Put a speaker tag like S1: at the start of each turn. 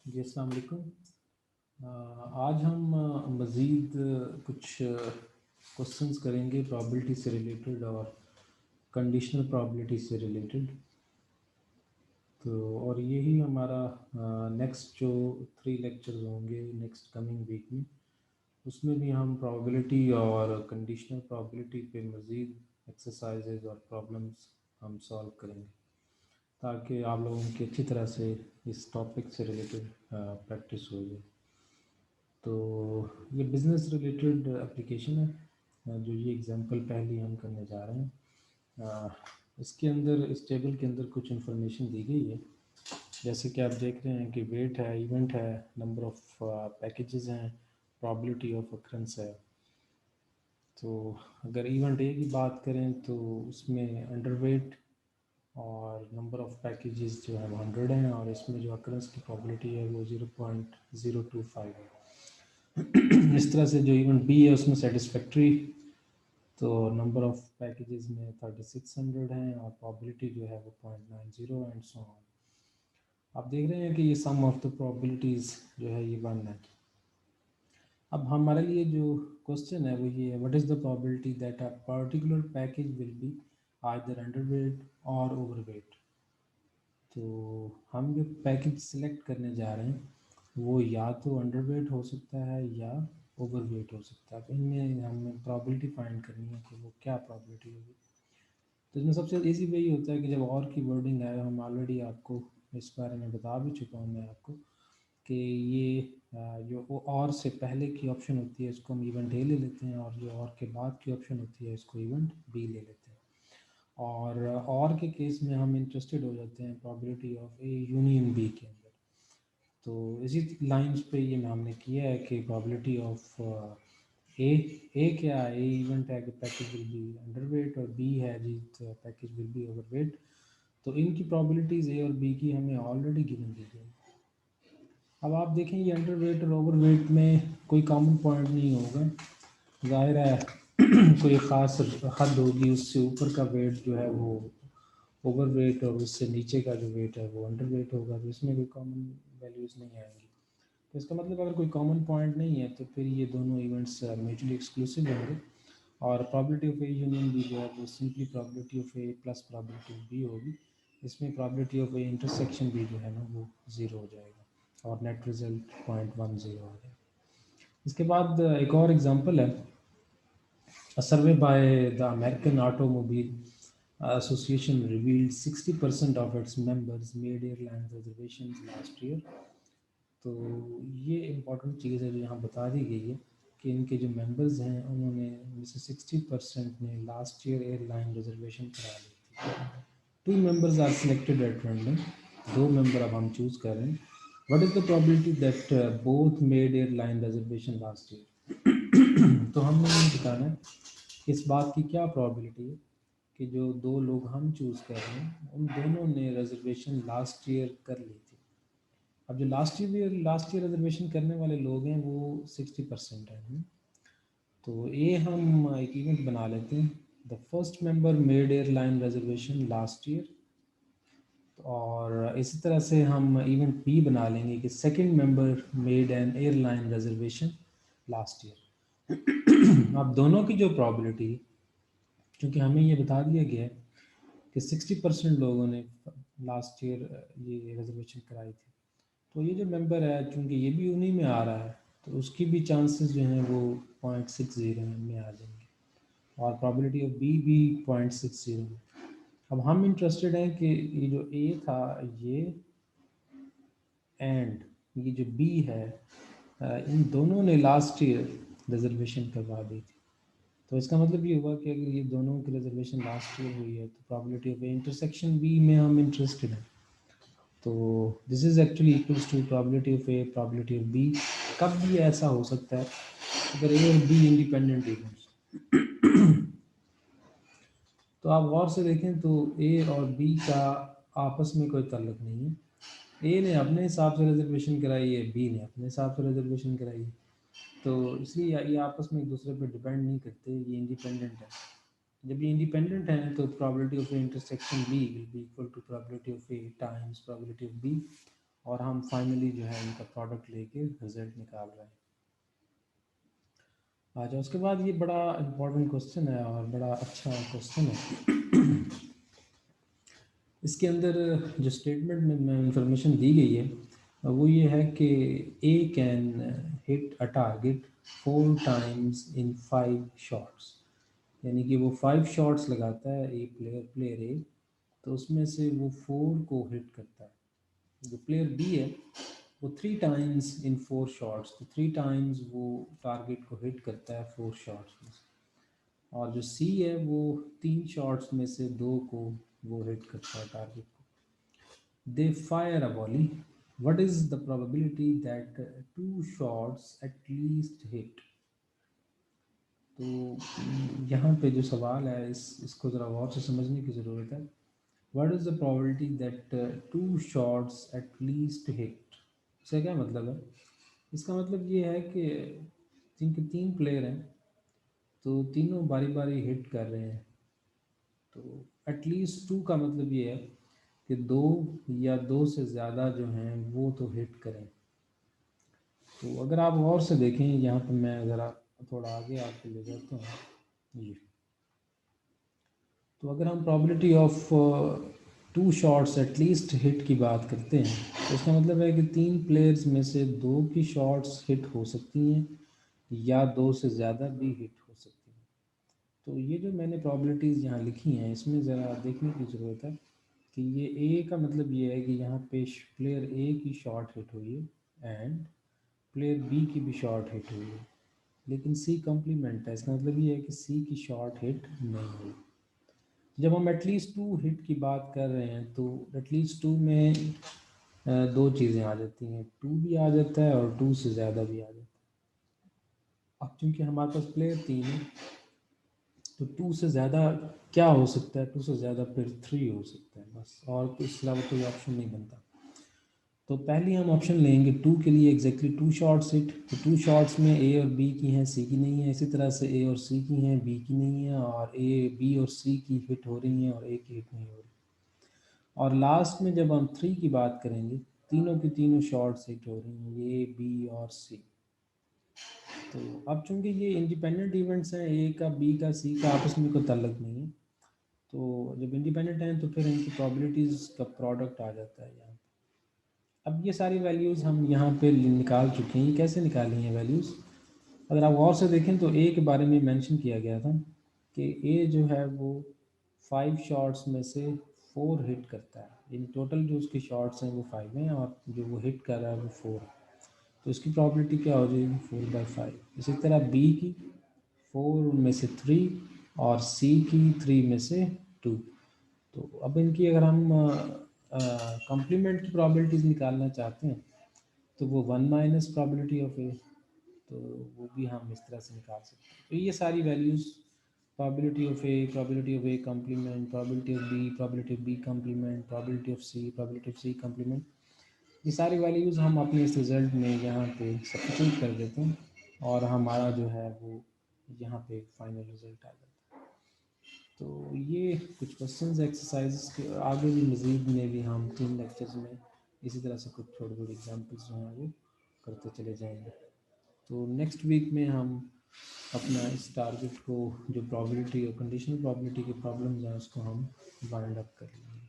S1: जी अस्सलाम वालेकुम। आज हम मज़ीद कुछ क्वेश्चंस करेंगे प्रॉबिलिटी से रिलेटेड और कंडीशनल प्रॉबिलिटी से रिलेटेड। तो और यही हमारा नेक्स्ट जो 3 लेक्चर्स होंगे नेक्स्ट कमिंग वीक में, उसमें भी हम प्रॉबिलिटी और कंडीशनल प्रॉबिलिटी पे मज़ीद एक्सरसाइजेज और प्रॉब्लम्स हम सॉल्व करेंगे ताकि आप लोगों की अच्छी तरह से इस टॉपिक से रिलेटेड प्रैक्टिस हो जाए। तो ये बिज़नेस रिलेटेड एप्लीकेशन है, जो ये एग्जांपल पहली हम करने जा रहे हैं। इसके अंदर इस टेबल के अंदर कुछ इन्फॉर्मेशन दी गई है, जैसे कि आप देख रहे हैं कि वेट है, इवेंट है, नंबर ऑफ पैकेजेस हैं, प्रॉबिलिटी ऑफ अक्रेंस है। तो अगर इवेंट ए की बात करें तो उसमें अंडरवेट और नंबर ऑफ पैकेजेस जो है वो 100 हैं, और इसमें जो अक्रेंस की प्रॉबिलिटी है वो 0.025 है। इस तरह से जो इवेंट बी है उसमें सेटिस्फैक्ट्री, तो नंबर ऑफ पैकेजेस में 3600 हैं और प्रॉबिलिटी जो है वो 0.90 एंड सो ऑन। आप देख रहे हैं कि ये सम ऑफ द प्रॉबिलिटीज़ जो है ये 1 है। अब हमारे लिए जो क्वेश्चन है वो ये है, what is the probability that a particular package will be either underweight और ओवरवेट। तो हम जो पैकेज सिलेक्ट करने जा रहे हैं वो या तो अंडरवेट हो सकता है या ओवरवेट हो सकता है। अब इनमें हमें प्रॉबिलिटी फाइंड करनी है कि वो क्या प्रॉबिलिटी होगी। तो इसमें सबसे ईजी वही होता है कि जब और की वर्डिंग आए, हम ऑलरेडी आपको इस बारे में बता भी चुका हूँ मैं आपको कि ये जो वो और से पहले की ऑप्शन होती है इसको हम इवेंट ए ले लेते हैं, और जो और के बाद की ऑप्शन होती है इसको इवेंट बी ले लेते हैं। और के केस में हम इंटरेस्टेड हो जाते हैं probability of A union B के अंदर। तो इसी लाइंस पे ये हमने किया है कि प्रॉबिलिटी ऑफ ए क्या है, ए इवेंट है कि पैकेज विल बी अंडरवेट, और बी है जी पैकेज विल बी ओवरवेट। तो इनकी प्रॉबिलिटीज़ ए और बी की हमें ऑलरेडी गिवन दी गई। अब आप देखें ये अंडरवेट और ओवरवेट में कोई कॉमन पॉइंट नहीं होगा, ज़ाहिर है कोई ख़ास हद होगी, उससे ऊपर का वेट जो है वो ओवरवेट और उससे नीचे का जो वेट है वो अंडरवेट होगा, तो इसमें कोई कॉमन वैल्यूज़ नहीं आएंगी। तो इसका मतलब अगर कोई कॉमन पॉइंट नहीं है तो फिर ये दोनों इवेंट्स म्यूचुअली एक्सक्लूसिव होंगे, और probability of A union B जो है वो simply probability of A plus probability of B होगी। इसमें प्रॉबिलिटी ऑफ ए इंटरसेक्शन भी जो है ना वो 0 हो जाएगा और नेट रिजल्ट 0.10 हो जाएगा। इसके बाद एक और एग्जांपल है, a survey by the American Automobile Association revealed 60% of its members made airline reservations last year। तो ये इम्पॉर्टेंट चीज़ है जो यहाँ बता दी गई है कि इनके जो मेंबर्स हैं उन्होंने उनमें से 60% ने लास्ट ईयर एयरलाइन रिजर्वेशन करा ली थी। 2 members are selected at random, 2 member अब हम चूज़ कर रहे हैं। What is the probability that both made airline reservation last year. तो हमने ये बताना है इस बात की क्या प्रोबेबिलिटी है कि जो 2 लोग हम चूज़ कर रहे हैं उन दोनों ने रिजर्वेशन लास्ट ईयर कर ली थी। अब जो लास्ट ईयर रिजर्वेशन करने वाले लोग हैं वो 60% हैं। तो ये हम एक इवेंट बना लेते हैं, the first member made airline reservation last year, और इसी तरह से हम इवेंट बी बना लेंगे कि second member made an airline reservation last year. अब दोनों की जो प्रॉबिलिटी है, क्योंकि हमें ये बता दिया गया है कि 60% लोगों ने लास्ट ईयर ये रिजर्वेशन कराई थी, तो ये जो मेंबर है चूँकि ये भी उन्हीं में आ रहा है तो उसकी भी चांसेस जो हैं वो 0.60 में आ जाएंगे, और प्रोबेबिलिटी ऑफ बी भी 0.60 में। अब हम इंटरेस्टेड हैं कि ये जो ए था ये एंड ये जो बी है, इन दोनों ने लास्ट ईयर रिजर्वेशन करवा दी थी। तो इसका मतलब ये हुआ कि अगर ये दोनों की रिजर्वेशन लास्ट ईयर हुई है तो प्रॉबिलिटी ऑफ इंटरसेक्शन बी में हम इंटरेस्टेड हैं। तो this is actually equals to probability of A probability of B. कब भी ऐसा हो सकता है अगर ए और बी इंडिपेंडेंट इवेंट्स। तो आप गौर से देखें तो ए और बी का आपस में कोई ताल्लुक नहीं है। ए ने अपने हिसाब से रिजर्वेशन कराई है, बी ने अपने हिसाब से रिजर्वेशन कराई है, तो इसलिए ये आपस में एक दूसरे पर डिपेंड नहीं करते, ये इंडिपेंडेंट है। जब ये इंडिपेंडेंट है तो probability of intersection B will be equal to probability of A times probability of B, और हम फाइनली जो है इनका प्रोडक्ट लेके रिजल्ट निकाल रहे हैं। अच्छा, उसके बाद ये बड़ा इम्पोर्टेंट क्वेश्चन है और बड़ा अच्छा क्वेश्चन है। इसके अंदर जो स्टेटमेंट में इंफॉर्मेशन दी गई है वो ये है कि A can hit a target 4 times in 5 shots, यानी कि वो 5 शॉट्स लगाता है ए प्लेयर ए, तो उसमें से वो 4 को हिट करता है। जो प्लेयर बी है वो 3 टाइम्स इन 4 शॉट्स, तो 3 टाइम्स वो टारगेट को हिट करता है 4 शॉट्स में से। और जो सी है वो 3 शॉट्स में से 2 को वो हिट करता है टारगेट को। They fire a volley, what is the probability that 2 shots at least hit? तो यहाँ पे जो सवाल है इसको ज़रा गौर से समझने की ज़रूरत है। What is the probability that 2 shots at least hit? इसका क्या मतलब है? इसका मतलब ये है कि जिनके 3 प्लेयर हैं तो तीनों बारी बारी हिट कर रहे हैं, तो एटलीस्ट 2 का मतलब ये है कि 2 या 2 से ज़्यादा जो हैं वो तो हिट करें। तो अगर आप गौर से देखें यहाँ पर मैं ज़रा थोड़ा आगे आपको ले जाता हूँ ये। तो अगर हम probability of 2 shots at least hit की बात करते हैं तो इसका मतलब है कि 3 प्लेयर्स में से 2 की शॉट्स हिट हो सकती हैं या 2 से ज़्यादा भी हिट हो सकती हैं। तो ये जो मैंने प्रोबेबिलिटीज़ यहाँ लिखी हैं इसमें ज़रा देखने की ज़रूरत है कि ये ए का मतलब ये है कि यहाँ पे प्लेयर ए की शॉट हिट हुई है एंड प्लेयर बी की भी शॉट हिट हुई है, लेकिन सी कम्प्लीमेंट है। इसका मतलब ये है कि सी की शॉट हिट नहीं हुई। जब हम एटलीस्ट 2 हिट की बात कर रहे हैं तो एटलीस्ट 2 में 2 चीज़ें आ जाती हैं, 2 भी आ जाता है और 2 से ज़्यादा भी आ जाता है। अब चूँकि हमारे पास प्लेयर 3 है तो 2 से ज़्यादा क्या हो सकता है? 2 से ज़्यादा फिर 3 हो सकता है बस, और इसके अलावा कोई ऑप्शन नहीं बनता। तो पहले हम ऑप्शन लेंगे 2 के लिए, एग्जैक्टली 2 शॉट्स हिट। तो 2 शॉट्स में ए और बी की हैं, सी की नहीं है। इसी तरह से ए और सी की हैं, बी की नहीं है, और ए बी और सी की हिट हो रही हैं और ए की हिट नहीं हो रही। और लास्ट में जब हम 3 की बात करेंगे, तीनों की तीनों शॉट्स हिट हो रही हैं, ए बी और सी। तो अब चूंकि ये इंडिपेंडेंट इवेंट्स हैं, ए का बी का सी का आपस में कोई ताल्लुक नहीं है, तो जब इंडिपेंडेंट हैं तो फिर इनकी प्रोबेबिलिटीज़ का प्रोडक्ट आ जाता है यहाँ। अब ये सारी वैल्यूज़ हम यहाँ पे निकाल चुके हैं। ये कैसे निकाली हैं वैल्यूज़? अगर आप गौर से देखें तो ए के बारे में मेंशन किया गया था कि ए जो है वो 5 शॉट्स में से 4 हिट करता है। इन टोटल जो उसकी शॉट्स हैं वो 5 हैं और जो वो हिट कर रहा है वो 4 है। तो इसकी प्रॉबिलिटी क्या हो जाएगी? 4/5। इसी तरह बी की 4 में से 3 और सी की 3 में से 2। तो अब इनकी अगर हम कॉम्प्लीमेंट की प्रॉबिलिटीज़ निकालना चाहते हैं तो वो 1 माइनस प्रॉबिलिटी ऑफ ए, तो वो भी हम इस तरह से निकाल सकते हैं। तो ये सारी values, probability of A, probability of A complement, probability of B, probability of B complement, probability of C, probability of C complement, ये सारी वैल्यूज़ हम अपने इस रिज़ल्ट में यहाँ पे सब्स्टिट्यूट कर देते हैं और हमारा जो है वो यहाँ पे फाइनल रिज़ल्ट आ जाता है। तो ये कुछ क्वेश्चंस एक्सरसाइजेस के आगे भी मज़ीद में भी हम 3 लेक्चर्स में इसी तरह से कुछ छोटे छोटे एग्जांपल्स जो हैं वो करते चले जाएंगे। तो नेक्स्ट वीक में हम अपना इस टारगेट को, जो प्रॉबिलिटी और कंडीशनल प्रॉबिलिटी के प्रॉब्लम्स हैं, उसको हम वाइंड अप कर लेंगे।